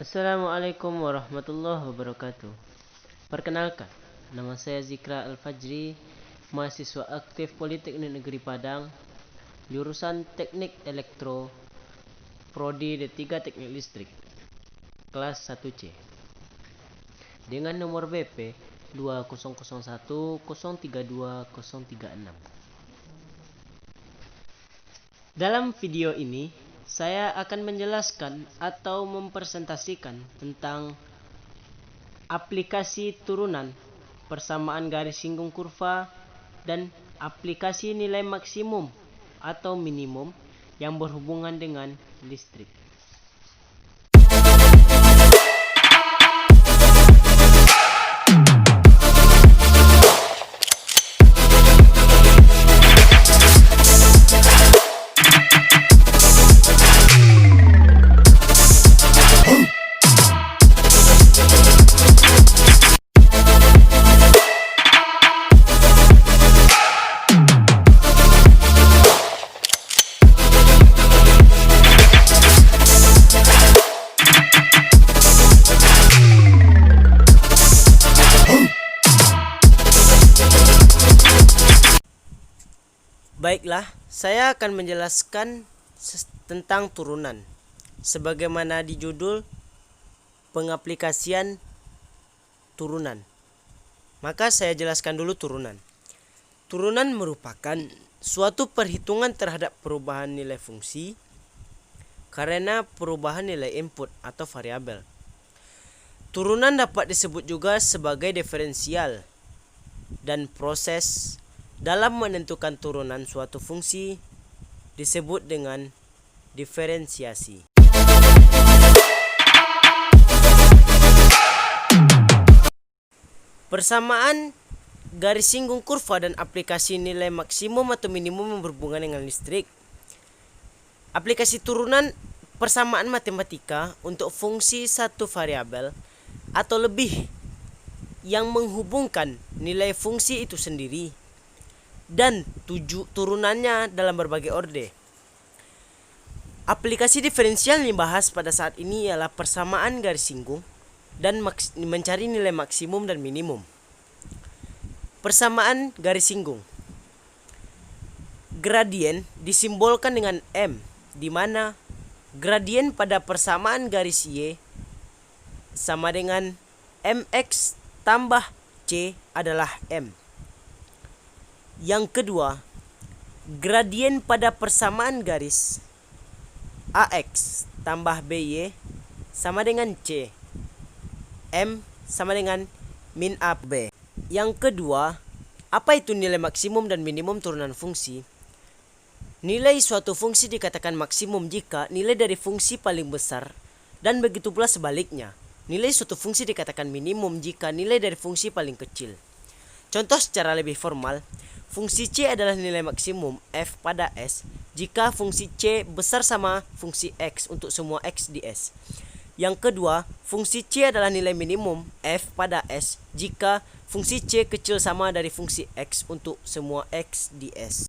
Assalamualaikum warahmatullahi wabarakatuh. Perkenalkan, nama saya Zikra Al-Fajri, mahasiswa aktif Politeknik Negeri Padang, jurusan Teknik Elektro, Prodi D3 Teknik Listrik, kelas 1C, dengan nomor BP 2001032 Dalam video ini, saya akan menjelaskan atau mempresentasikan tentang aplikasi turunan, persamaan garis singgung kurva, dan aplikasi nilai maksimum atau minimum yang berhubungan dengan listrik. Baiklah, saya akan menjelaskan tentang turunan. Sebagaimana di judul, pengaplikasian turunan. Maka saya jelaskan dulu turunan. Turunan merupakan suatu perhitungan terhadap perubahan nilai fungsi karena perubahan nilai input atau variabel. Turunan dapat disebut juga sebagai diferensial, dan proses dalam menentukan turunan suatu fungsi disebut dengan diferensiasi. Persamaan garis singgung kurva dan aplikasi nilai maksimum atau minimum yang berhubungan dengan listrik. Aplikasi turunan persamaan matematika untuk fungsi satu variabel atau lebih yang menghubungkan nilai fungsi itu sendiri dan turunannya dalam berbagai orde. Aplikasi diferensial yang dibahas pada saat ini ialah persamaan garis singgung dan mencari nilai maksimum dan minimum. Persamaan garis singgung. Gradien disimbolkan dengan M, di mana gradien pada persamaan garis Y sama dengan MX tambah C adalah M. Yang kedua, gradien pada persamaan garis AX tambah BY sama dengan C. M sama dengan min A B. Yang kedua, apa itu nilai maksimum dan minimum turunan fungsi? Nilai suatu fungsi dikatakan maksimum jika nilai dari fungsi paling besar, dan begitu pula sebaliknya. Nilai suatu fungsi dikatakan minimum jika nilai dari fungsi paling kecil. Contoh secara lebih formal, fungsi C adalah nilai maksimum f pada S jika fungsi C besar sama fungsi X untuk semua X di S. Yang kedua, fungsi C adalah nilai minimum f pada S jika fungsi C kecil sama dari fungsi X untuk semua X di S.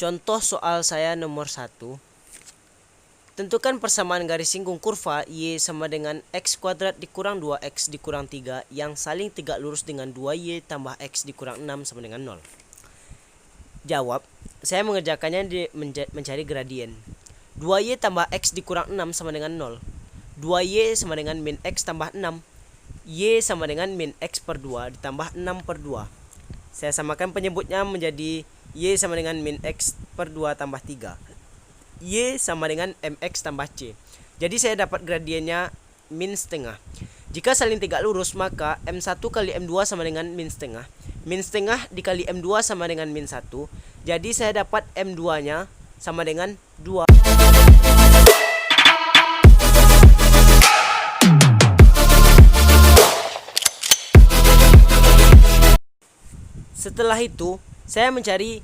Contoh soal saya nomor 1. Tentukan persamaan garis singgung kurva Y sama dengan X kuadrat dikurang 2X dikurang 3 yang saling tegak lurus dengan 2Y tambah X dikurang 6 sama dengan 0. Jawab, saya mengerjakannya mencari gradien. 2Y tambah X dikurang 6 sama dengan 0. 2Y sama dengan min X tambah 6. Y sama dengan min X per 2 ditambah 6 per 2. Saya samakan penyebutnya menjadi Y sama dengan min X per 2 tambah 3. Y sama dengan MX tambah C. Jadi saya dapat gradiennya min setengah. Jika saling tegak lurus, maka M1 kali M2 sama dengan min setengah. Min setengah dikali M2 sama dengan min 1. Jadi saya dapat M2 nya sama dengan 2. Setelah itu, saya mencari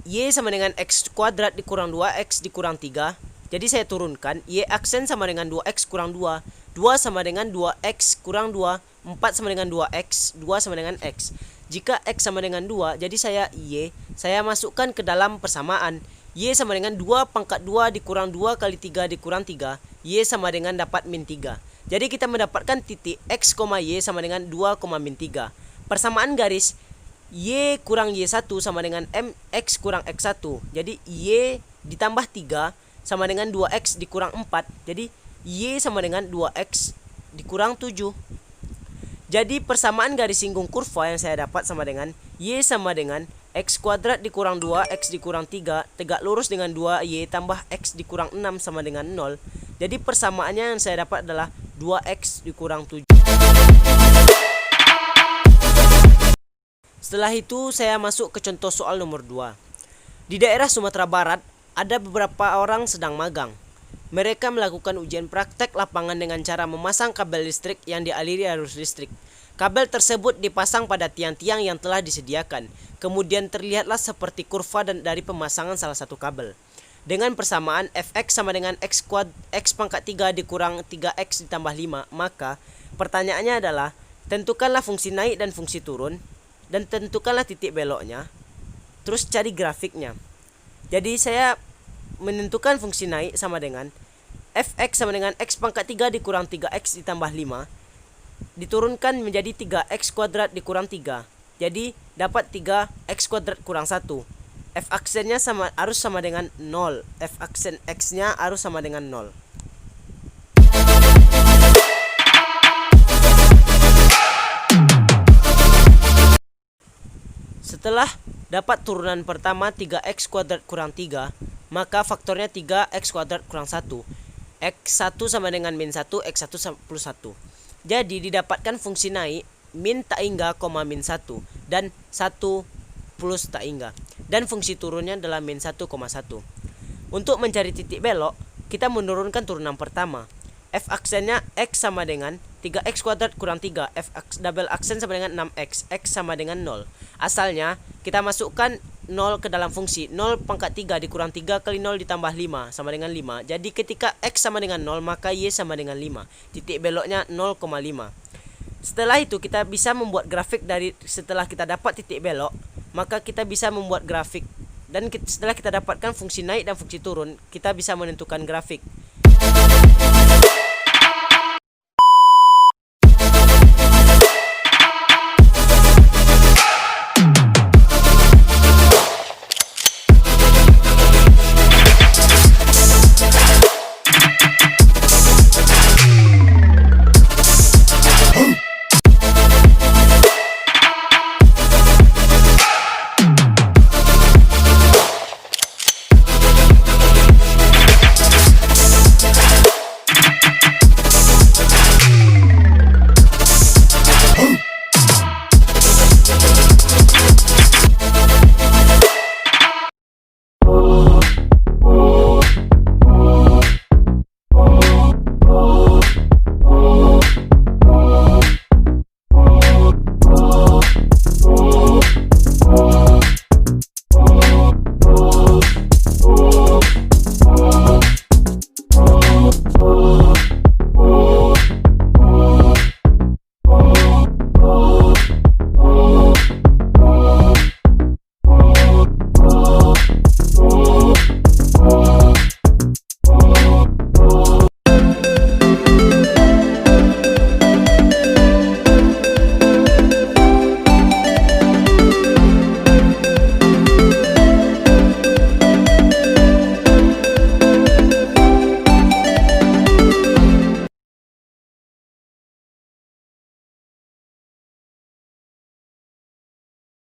Y sama dengan X kuadrat dikurang 2X dikurang 3. Jadi saya turunkan, Y aksen sama dengan 2X kurang 2, 2 sama dengan 2X kurang 2, 4 sama dengan 2X, 2 sama dengan X. Jika X sama dengan 2, jadi saya masukkan ke dalam persamaan. Y sama dengan 2 pangkat 2 dikurang 2 kali 3 dikurang 3. Y sama dengan dapat min 3. Jadi kita mendapatkan titik X, Y sama dengan 2, min 3. Persamaan garis Y kurang Y1 sama dengan MX kurang X1. Jadi Y ditambah 3 sama dengan 2X dikurang 4. Jadi Y sama dengan 2X dikurang 7. Jadi persamaan garis singgung kurva yang saya dapat sama dengan Y sama dengan X kuadrat dikurang 2X dikurang 3 tegak lurus dengan 2Y tambah X dikurang 6 sama dengan 0. Jadi persamaannya yang saya dapat adalah 2X dikurang 7. Setelah itu saya masuk ke contoh soal nomor 2. Di daerah Sumatera Barat ada beberapa orang sedang magang. Mereka melakukan ujian praktek lapangan dengan cara memasang kabel listrik yang dialiri arus listrik. Kabel tersebut dipasang pada tiang-tiang yang telah disediakan. Kemudian terlihatlah seperti kurva dari pemasangan salah satu kabel. Dengan persamaan Fx sama dengan X pangkat 3 dikurang 3X ditambah 5, maka pertanyaannya adalah tentukanlah fungsi naik dan fungsi turun, dan tentukanlah titik beloknya, terus cari grafiknya. Jadi saya menentukan fungsi naik sama dengan Fx sama dengan X pangkat 3 dikurang 3X ditambah 5 diturunkan menjadi 3X kuadrat dikurang 3. Jadi dapat 3X kuadrat kurang 1. F aksennya harus sama dengan 0. F aksen X-nya harus sama dengan 0. Setelah dapat turunan pertama 3X kuadrat kurang 3, maka faktornya 3X kuadrat kurang 1. X1 sama dengan min 1, X1 plus 1. Jadi didapatkan fungsi naik min tak hingga, min 1 dan 1 plus tak hingga. Dan fungsi turunnya adalah min 1, 1. Untuk mencari titik belok, kita menurunkan turunan pertama. F aksennya X sama dengan 3X kuadrat kurang 3. Double aksen sama dengan 6X. X sama dengan 0. Asalnya kita masukkan 0 ke dalam fungsi. 0 pangkat 3 dikurang 3 kali 0 ditambah 5 sama dengan 5. Jadi ketika X sama dengan 0, maka Y sama dengan 5. Titik beloknya 0,5. Setelah itu kita bisa membuat grafik setelah kita dapat titik belok, maka kita bisa membuat grafik. Dan setelah kita dapatkan fungsi naik dan fungsi turun, kita bisa menentukan grafik.